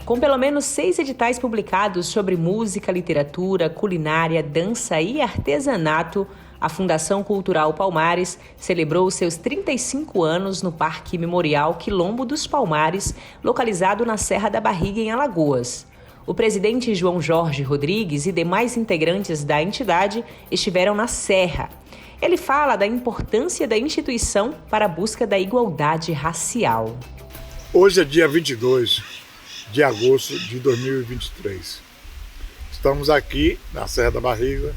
Com pelo menos 6 editais publicados sobre música, literatura, culinária, dança e artesanato, a Fundação Cultural Palmares celebrou seus 35 anos no Parque Memorial Quilombo dos Palmares, localizado na Serra da Barriga, em Alagoas. O presidente João Jorge Rodrigues e demais integrantes da entidade estiveram na Serra. Ele fala da importância da instituição para a busca da igualdade racial. Hoje é dia 22 de agosto de 2023. Estamos aqui na Serra da Barriga,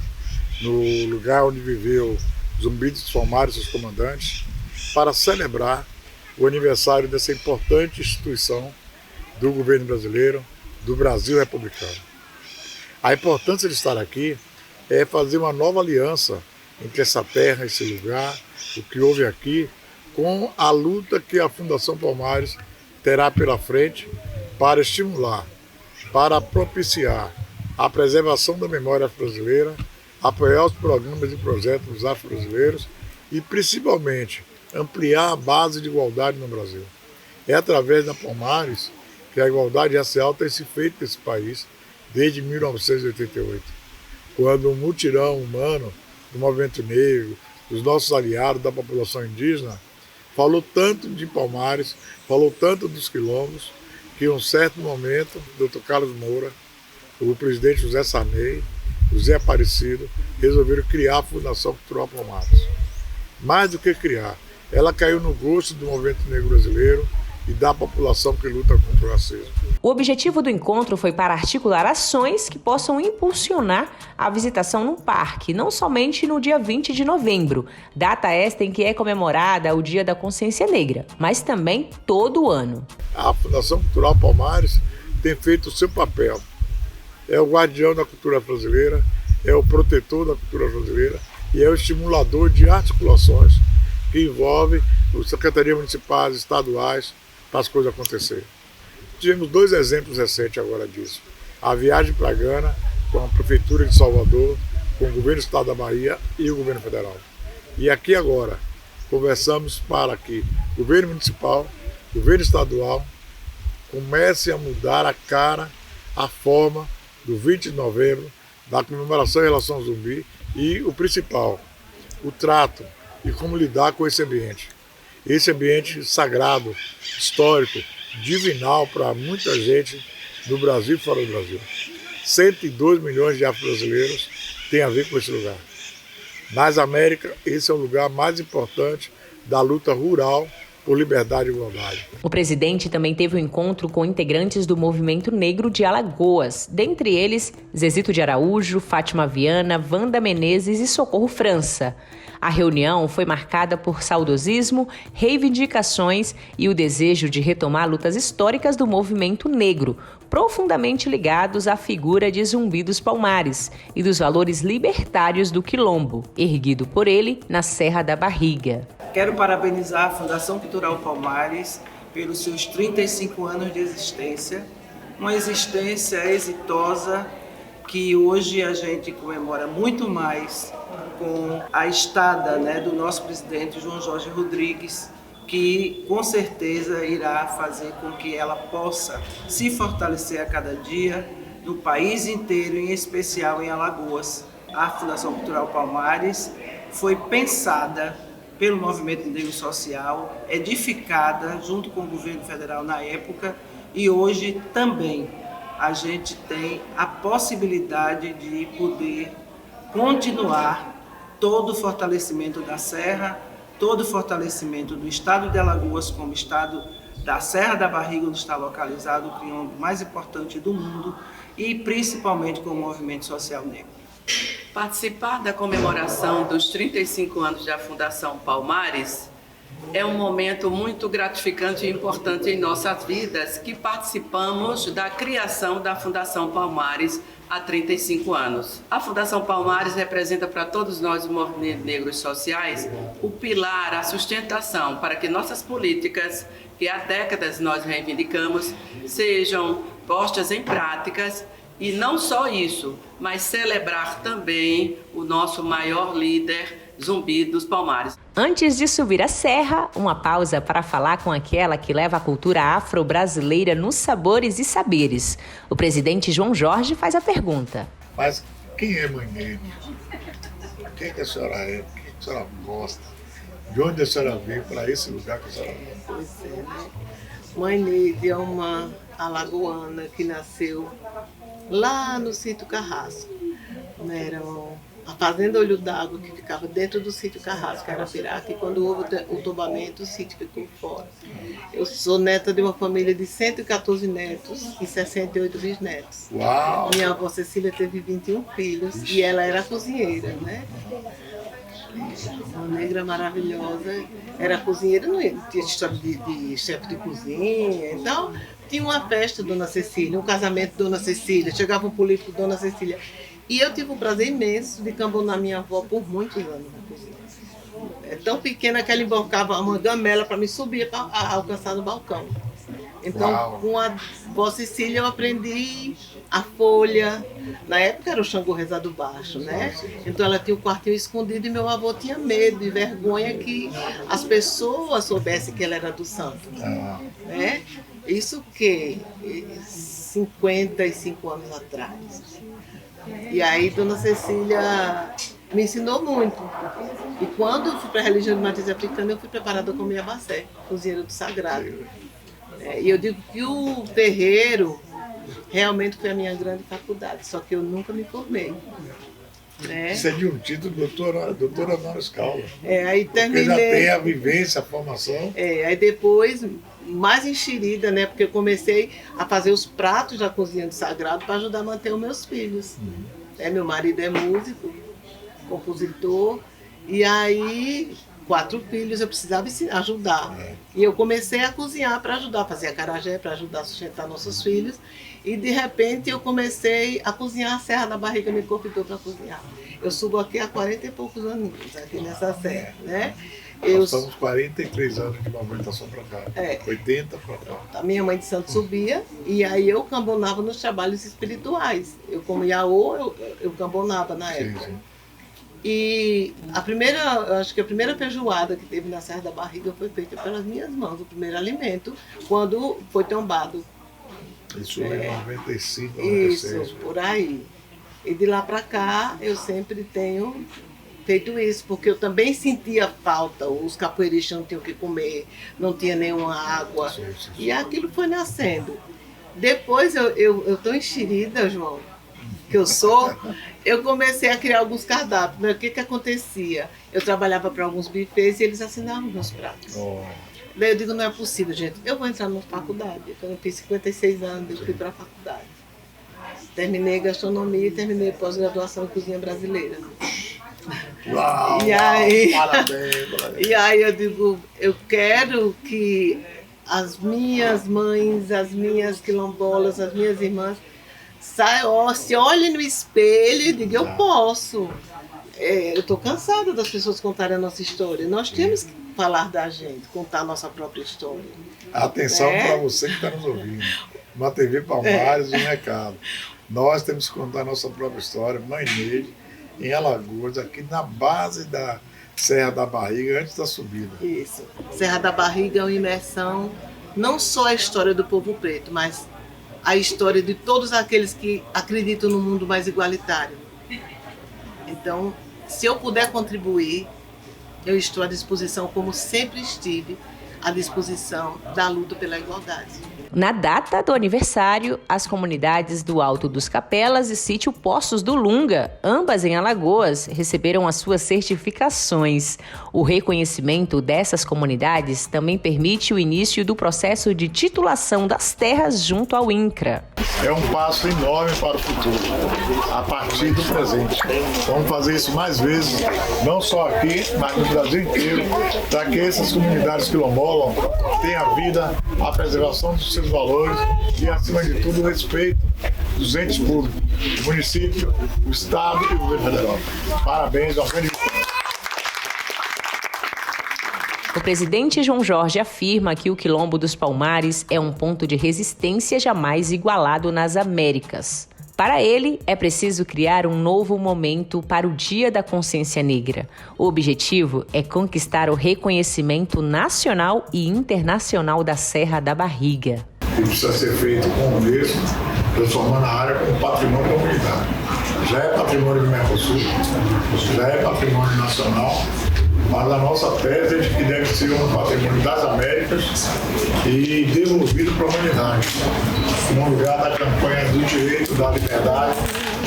no lugar onde viveu Zumbi dos Palmares, seus comandantes, para celebrar o aniversário dessa importante instituição do governo brasileiro, do Brasil republicano. A importância de estar aqui é fazer uma nova aliança entre essa terra, esse lugar, o que houve aqui, com a luta que a Fundação Palmares terá pela frente para estimular, para propiciar a preservação da memória afro-brasileira, apoiar os programas e projetos dos afro-brasileiros e, principalmente, ampliar a base de igualdade no Brasil. É através da Palmares que a igualdade racial tem se feito nesse país desde 1988, quando um mutirão humano do movimento negro, dos nossos aliados, da população indígena, falou tanto de Palmares, falou tanto dos quilombos, que em um certo momento, o Dr. Carlos Moura, o presidente José Sarney, José Aparecido, resolveram criar a Fundação Cultural Palmares. Mais do que criar, ela caiu no gosto do movimento negro brasileiro e da população que luta contra o racismo. O objetivo do encontro foi para articular ações que possam impulsionar a visitação no parque, não somente no dia 20 de novembro, data esta em que é comemorada o Dia da Consciência Negra, mas também todo o ano. A Fundação Cultural Palmares tem feito o seu papel. É o guardião da cultura brasileira, é o protetor da cultura brasileira e é o estimulador de articulações que envolve as secretarias municipais, estaduais, para as coisas acontecerem. Tivemos 2 exemplos recentes agora disso. A viagem para Gana, com a Prefeitura de Salvador, com o Governo do Estado da Bahia e o Governo Federal. E aqui agora, conversamos para que o Governo Municipal, o Governo Estadual, comece a mudar a cara, a forma do 20 de novembro, da comemoração em relação ao zumbi e o principal, o trato e como lidar com esse ambiente. Esse ambiente sagrado, histórico, divinal para muita gente no Brasil e fora do Brasil. 102 milhões de afro-brasileiros têm a ver com esse lugar. Nas Américas, esse é o lugar mais importante da luta rural por liberdade e igualdade. O presidente também teve um encontro com integrantes do Movimento Negro de Alagoas, dentre eles Zezito de Araújo, Fátima Viana, Wanda Menezes e Socorro França. A reunião foi marcada por saudosismo, reivindicações e o desejo de retomar lutas históricas do movimento negro, profundamente ligados à figura de Zumbi dos Palmares e dos valores libertários do Quilombo, erguido por ele na Serra da Barriga. Quero parabenizar a Fundação Cultural Palmares pelos seus 35 anos de existência, uma existência exitosa que hoje a gente comemora muito mais com a estada, do nosso presidente João Jorge Rodrigues, que com certeza irá fazer com que ela possa se fortalecer a cada dia no país inteiro, em especial em Alagoas. A Fundação Cultural Palmares foi pensada pelo movimento negro social, edificada junto com o governo federal na época, e hoje também a gente tem a possibilidade de poder continuar todo o fortalecimento da Serra, todo o fortalecimento do estado de Alagoas como estado da Serra da Barriga, onde está localizado o quilombo mais importante do mundo, e principalmente com o movimento social negro. Participar da comemoração dos 35 anos da Fundação Palmares é um momento muito gratificante e importante em nossas vidas, que participamos da criação da Fundação Palmares há 35 anos. A Fundação Palmares representa para todos nós, os movimentos negros sociais, o pilar, a sustentação para que nossas políticas, que há décadas nós reivindicamos, sejam postas em práticas. E não só isso, mas celebrar também o nosso maior líder, Zumbi dos Palmares. Antes de subir a serra, uma pausa para falar com aquela que leva a cultura afro-brasileira nos sabores e saberes. O presidente João Jorge faz a pergunta. Mas quem é Mãe Neide? Quem que a senhora é? O que a senhora gosta? De onde a senhora veio para esse lugar que a senhora veio? Pois é, né? Mãe Neide é uma alagoana que nasceu lá no sítio Carrasco. Era a fazenda Olho d'Água, que ficava dentro do sítio Carrasco, que era Piraca, e quando houve o tombamento, o sítio ficou fora. Eu sou neta de uma família de 114 netos e 68 bisnetos. Uau! Minha avó Cecília teve 21 filhos e ela era cozinheira, né? Uma negra maravilhosa, era cozinheira, não tinha história de chefe de cozinha, então tinha uma festa, Dona Cecília, um casamento, Dona Cecília, chegava um político, Dona Cecília. E eu tive um prazer imenso de cambonar minha avó por muitos anos na cozinha. É tão pequena que ela embocava uma gamela para me subir para alcançar no balcão. Então, Uau. com a vó Cecília, eu aprendi a folha. Na época era o Xangô rezado baixo, né? Então ela tinha o quartinho escondido e meu avô tinha medo e vergonha que as pessoas soubessem que ela era do santo. Né? Isso que 55 anos atrás. E aí Dona Cecília me ensinou muito. E quando eu fui para a religião de matriz africana, eu fui preparada como Iabacé, cozinheira do sagrado. E eu digo que o terreiro realmente foi a minha grande faculdade, só que eu nunca me formei. Né? Isso é de um título, doutora honoris causa. Aí terminei. Porque já tem a vivência, a formação. Aí depois, mais enxerida, né? Porque eu comecei a fazer os pratos da cozinha do sagrado para ajudar a manter os meus filhos. Meu marido é músico, compositor, e aí 4 filhos, eu precisava ajudar. E eu comecei a cozinhar para ajudar, fazer acarajé, para ajudar a sustentar nossos filhos. E de repente eu comecei a cozinhar, a Serra da Barriga me convidou para cozinhar. Eu subo aqui há 40 e poucos aninhos, aqui nessa serra, né? Nós estamos 43 anos de movimentação para cá, 80 para cá. A minha mãe de santo subia e aí eu cambonava nos trabalhos espirituais. Eu como iaô, eu cambonava na época. Sim. E acho que a primeira feijoada que teve na Serra da Barriga foi feita pelas minhas mãos, o primeiro alimento, quando foi tombado. Isso em 95, 96. Isso, por aí. E de lá para cá eu sempre tenho feito isso, porque eu também sentia falta, os capoeiristas não tinham o que comer, não tinha nenhuma água, Sim. E aquilo foi nascendo. Depois eu tô enxerida, João, que eu comecei a criar alguns cardápios. Mas o que acontecia? Eu trabalhava para alguns bufês e eles assinavam meus pratos. Daí eu digo, não é possível, gente, eu vou entrar numa faculdade. Quando eu fiz 56 anos, eu fui para a faculdade. Terminei gastronomia e terminei pós-graduação em cozinha brasileira. Uau, E aí, parabéns. E aí eu digo, eu quero que as minhas mães, as minhas quilombolas, as minhas irmãs se olhem no espelho e digam, eu posso. Eu estou cansada das pessoas contarem a nossa história. Nós temos que falar da gente, contar a nossa própria história. Atenção para você que está nos ouvindo. Uma TV Palmares, um recado. Nós temos que contar a nossa própria história. Mãe Neide, em Alagoas, aqui na base da Serra da Barriga, antes da subida. Isso. Serra da Barriga é uma imersão, não só a história do povo preto, mas a história de todos aqueles que acreditam no mundo mais igualitário. Então, se eu puder contribuir, eu estou à disposição, como sempre estive, à disposição da luta pela igualdade. Na data do aniversário, as comunidades do Alto dos Capelas e Sítio Poços do Lunga, ambas em Alagoas, receberam as suas certificações. O reconhecimento dessas comunidades também permite o início do processo de titulação das terras junto ao INCRA. É um passo enorme para o futuro, a partir do presente. Vamos fazer isso mais vezes, não só aqui, mas no Brasil inteiro, para que essas comunidades quilombolas tenham a vida, a preservação dos seus valores e, acima de tudo, o respeito dos entes públicos, do município, do Estado e do governo federal. Parabéns, organização. O presidente João Jorge afirma que o Quilombo dos Palmares é um ponto de resistência jamais igualado nas Américas. Para ele, é preciso criar um novo momento para o Dia da Consciência Negra. O objetivo é conquistar o reconhecimento nacional e internacional da Serra da Barriga. E precisa ser feito com mesmo, transformando a área como patrimônio da humanidade. Já é patrimônio do Mercosul, já é patrimônio nacional, mas a nossa tese é de que deve ser um patrimônio das Américas e devolvido para a humanidade, no lugar da campanha do direito, da liberdade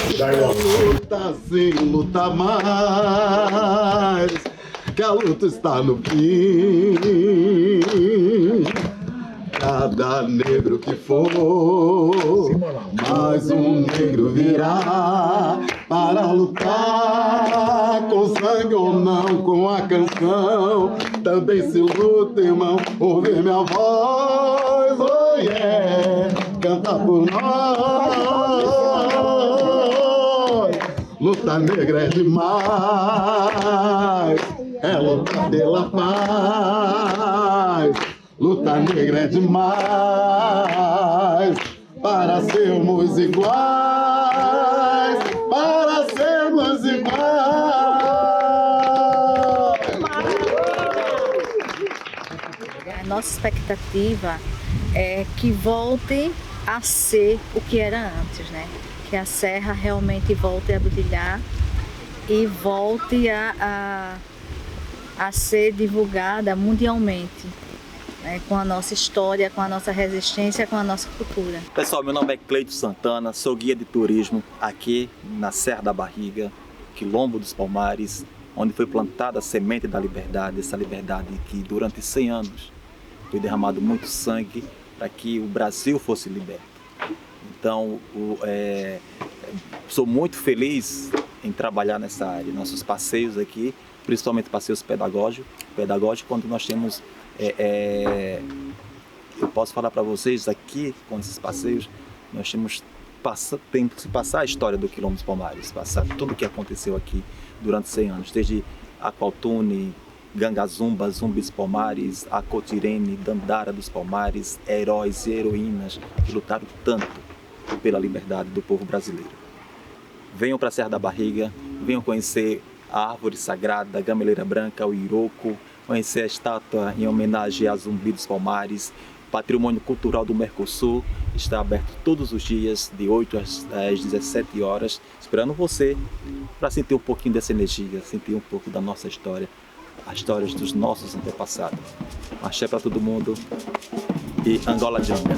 e da igualdade. Luta sim, luta mais, que a luta está no fim. Cada negro que for, mais um negro virá para lutar, com sangue ou não, com a canção. Também se luta, irmão, ouvir minha voz, oh yeah, canta por nós. Luta negra é demais, é luta pela paz. Luta negra é demais, para sermos iguais, para sermos iguais. A nossa expectativa é que volte a ser o que era antes, né? Que a serra realmente volte a brilhar e volte a ser divulgada mundialmente. Com a nossa história, com a nossa resistência, com a nossa cultura. Pessoal, meu nome é Cleito Santana, sou guia de turismo aqui na Serra da Barriga, Quilombo dos Palmares, onde foi plantada a semente da liberdade, essa liberdade que durante 100 anos foi derramado muito sangue para que o Brasil fosse liberto. Então, sou muito feliz em trabalhar nessa área, nossos passeios aqui, principalmente passeios pedagógicos, quando nós temos eu posso falar para vocês aqui, com esses passeios, nós temos que passar a história do Quilombo dos Palmares, passar tudo o que aconteceu aqui durante 100 anos, desde Aqualtune, Gangazumba, Zumbi dos Palmares, Acotirene, Dandara dos Palmares, heróis e heroínas que lutaram tanto pela liberdade do povo brasileiro. Venham para a Serra da Barriga, venham conhecer a árvore sagrada, a gameleira branca, o Iroco, conhecer a estátua em homenagem a Zumbi dos Palmares. Patrimônio Cultural do Mercosul está aberto todos os dias, de 8 às 17 horas, esperando você para sentir um pouquinho dessa energia, sentir um pouco da nossa história, as histórias dos nossos antepassados. Axé para todo mundo e Angola Janga.